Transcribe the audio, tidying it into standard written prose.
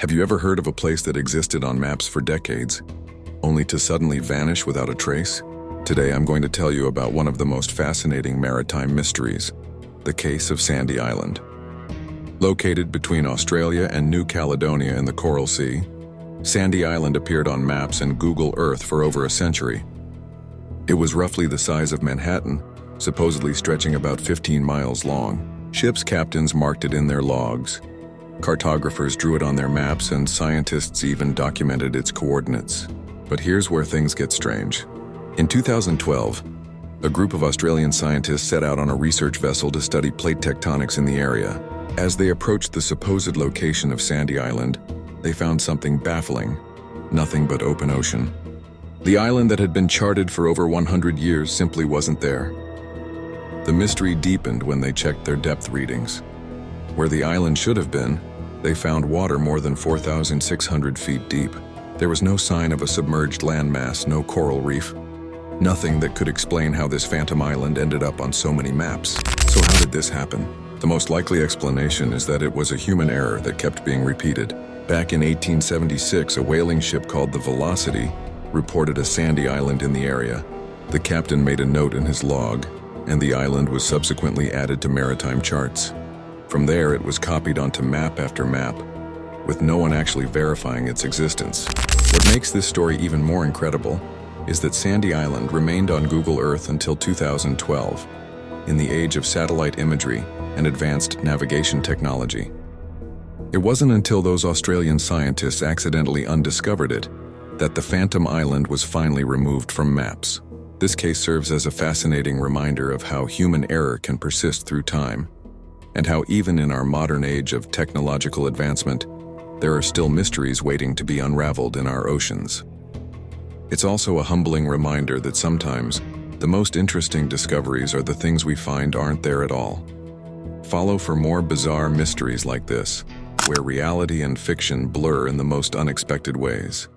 Have you ever heard of a place that existed on maps for decades, only to suddenly vanish without a trace? Today I'm going to tell you about one of the most fascinating maritime mysteries, the case of Sandy Island. Located between Australia and New Caledonia in the Coral Sea, Sandy Island appeared on maps and Google Earth for over a century. It was roughly the size of Manhattan, supposedly stretching about 15 miles long. Ships' captains marked it in their logs. Cartographers drew it on their maps, and scientists even documented its coordinates. But here's where things get strange. In 2012, a group of Australian scientists set out on a research vessel to study plate tectonics in the area. As they approached the supposed location of Sandy Island, they found something baffling: nothing but open ocean. The island that had been charted for over 100 years simply wasn't there. The mystery deepened when they checked their depth readings. Where the island should have been, they found water more than 4,600 feet deep. There was no sign of a submerged landmass, no coral reef, nothing that could explain how this phantom island ended up on so many maps. So how did this happen? The most likely explanation is that it was a human error that kept being repeated. Back in 1876, a whaling ship called the Velocity reported a sandy island in the area. The captain made a note in his log, and the island was subsequently added to maritime charts. From there, it was copied onto map after map, with no one actually verifying its existence. What makes this story even more incredible is that Sandy Island remained on Google Earth until 2012, in the age of satellite imagery and advanced navigation technology. It wasn't until those Australian scientists accidentally undiscovered it that the phantom island was finally removed from maps. This case serves as a fascinating reminder of how human error can persist through time, and how even in our modern age of technological advancement, there are still mysteries waiting to be unraveled in our oceans. It's also a humbling reminder that sometimes the most interesting discoveries are the things we find aren't there at all. Follow for more bizarre mysteries like this, where reality and fiction blur in the most unexpected ways.